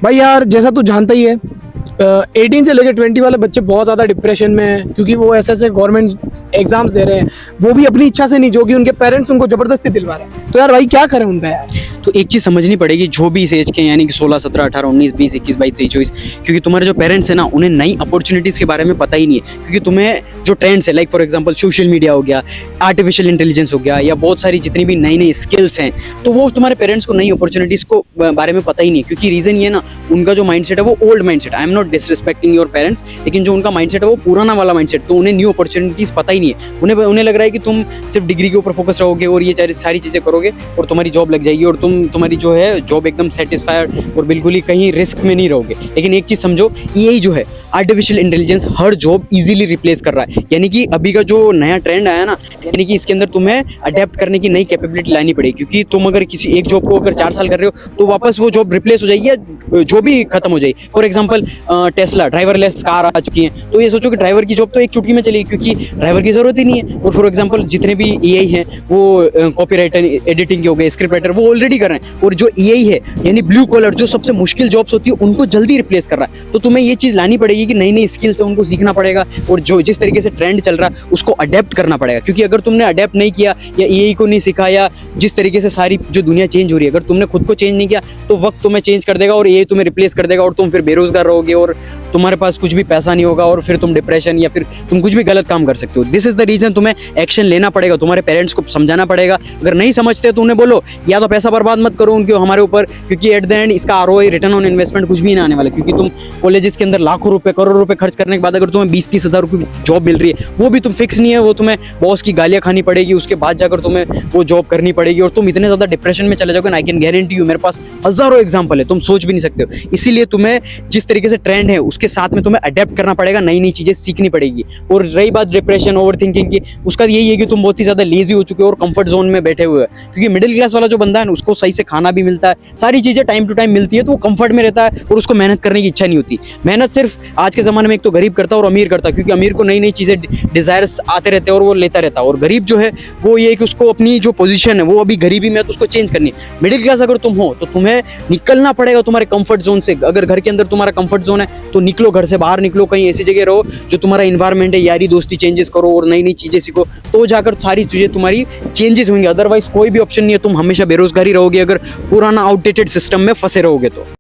भाई यार जैसा तू जानता ही है, 18 से लेकर 20 वाले बच्चे बहुत ज़्यादा डिप्रेशन में हैं, क्योंकि वो ऐसे ऐसे गवर्नमेंट एग्जाम्स दे रहे हैं, वो भी अपनी इच्छा से नहीं, जो कि उनके पेरेंट्स उनको जबरदस्ती दिलवा रहे हैं। तो यार भाई क्या करें उनका यार। तो एक चीज़ समझनी पड़ेगी, जो भी इस एज के यानी कि 16, 17, 18, 19, 20, 21, 22, 23, 24, क्योंकि तुम्हारे जो पेरेंट्स हैं ना, उन्हें नई अपॉर्चुनिटीज़ के बारे में पता ही नहीं है। क्योंकि तुम्हें जो ट्रेंड्स है, like for example social media हो गया, आर्टिफिशियल इंटेलिजेंस हो गया, या बहुत सारी जितनी भी नई नई स्किल्स हैं, तो वो तुम्हारे पेरेंट्स को नई अपॉर्चुनिटीज़ को बारे में पता ही नहीं है। क्योंकि रीज़न ये ना, उनका जो माइंडसेट है वो old mindset. I am not disrespecting your parents, लेकिन जो उनका माइंडसेट है वो पुराना वाला माइंडसेट, तो उन्हें न्यू अपॉर्चुनिटीज़ पता ही नहीं है। उन्हें लग रहा है कि तुम सिर्फ डिग्री के ऊपर फोकस रहोगे और ये सारी चीज़ें करोगे और तुम्हारी जॉब लग जाएगी, और तुम्हारी जो है जॉब एकदम सेटिस्फाइड और बिल्कुल ही कहीं रिस्क में नहीं रहोगे। लेकिन एक चीज़ समझो, यही जो है आर्टिफिशियल इंटेलिजेंस हर जॉब इजीली रिप्लेस कर रहा है। यानी कि अभी का जो नया ट्रेंड आया ना, यानी कि इसके अंदर तुम्हें अडेप्ट करने की नई कैपेबिलिटी लानी पड़ेगी। क्योंकि तुम अगर किसी एक जॉब को अगर 4 साल कर रहे हो, तो वापस वो जॉब रिप्लेस हो जाएगी या जो भी खत्म हो जाएगी। For example Tesla driverless car आ चुकी हैं, तो ये सोचो कि ड्राइवर की जॉब तो एक चुटकी में चलेगी, क्योंकि ड्राइवर की जरूरत ही नहीं है। और फॉर एग्जाम्पल जितने भी एआई हैं, वो कॉपी राइटर, एडिटिंग के हो गए, स्क्रिप्ट राइटर, वो ऑलरेडी कर रहे हैं। और जो एआई है यानी ब्लू कॉलर, जो सबसे मुश्किल जॉब्स होती है, उनको जल्दी रिप्लेस कर रहा है। तो तुम्हें ये चीज़ लानी पड़ेगी कि नई नई स्किल्स है उनको सीखना पड़ेगा, और जो जिस तरीके से ट्रेंड चल रहा है उसको अडेप्ट करना पड़ेगा। क्योंकि अगर तुमने अडेप्ट नहीं किया या एआई को नहीं सीखा, या जिस तरीके से सारी जो दुनिया चेंज हो रही है, अगर तुमने खुद को चेंज नहीं किया, तो वक्त तुम्हें चेंज कर देगा और एआई तुम्हें रिप्लेस कर देगा, और तुम फिर बेरोजगार रहोगे और तुम्हारे पास कुछ भी पैसा नहीं होगा, और फिर तुम डिप्रेशन या फिर तुम कुछ भी गलत काम कर सकते हो। दिस इज द रीजन तुम्हें एक्शन लेना पड़ेगा, तुम्हारे पेरेंट्स को समझाना पड़ेगा। अगर नहीं समझते तो उन्हें बोलो, या तो पैसा बर्बाद मत करो उनके हमारे ऊपर, क्योंकि एट द एंड इसका आरओआई, रिटर्न ऑन इन्वेस्टमेंट, कुछ भी ना आने वाला। क्योंकि तुम कॉलेजेस के अंदर लाखों रुपए, करोड़ों रुपए खर्च करने के बाद अगर तुम्हें 20-30 हज़ार रुपये जॉब मिल रही है, वो भी तुम फिक्स नहीं है, वो तुम्हें बॉस की गालियां खानी पड़ेगी, उसके बाद जाकर तुम्हें वो जॉब करनी पड़ेगी, और तुम इतने ज़्यादा डिप्रेशन में चले जाओगे ना, आई कैन गारंटी यू, मेरे पास हज़ारों एग्जाम्पल है, तुम सोच भी नहीं सकते हो। इसीलिए तुम्हें जिस तरीके से ट्रेंड है उसके साथ में तुम्हें अडेप्ट करना पड़ेगा, नई नई चीज़ें सीखनी पड़ेगी। और रही बात डिप्रेशन, ओवर थिंकिंग की, उसका यही है कि तुम बहुत ही ज़्यादा लेजी हो चुके हो और कंफर्ट जोन में बैठे हुए हैं। क्योंकि मिडिल क्लास वाला जो बंदा है ना, उसको सही से खाना भी मिलता है, सारी चीज़ें टाइम टू टाइम मिलती है, तो वो कंफर्ट में रहता है और उसको मेहनत करने की इच्छा नहीं होती। मेहनत सिर्फ आज के ज़माने में एक तो गरीब करता है और अमीर करता है, क्योंकि अमीर को नई नई चीज़ें, डिज़ायर्स आते रहते हैं और वो लेता रहता है, और गरीब जो है वो ये है कि उसको अपनी जो पोजीशन है वो अभी गरीबी में है, तो उसको चेंज करनी है। मिडिल क्लास अगर तुम हो तो तुम्हें निकलना पड़ेगा तुम्हारे कंफर्ट जोन से। अगर घर के अंदर तुम्हारा कंफर्ट जोन है तो निकलो, घर से बाहर निकलो, कहीं ऐसी जगह रहो जो तुम्हारा इन्वायरमेंट है, यारी दोस्ती चेंजेस करो और नई नई चीज़ें सीखो, तो जाकर सारी चीज़ें तुम्हारी चेंजेस होंगी। अदरवाइज कोई भी ऑप्शन नहीं है, तुम हमेशा बेरोजगारी रहोगे अगर पुराना आउटडेटेड सिस्टम में फंसे रहोगे तो।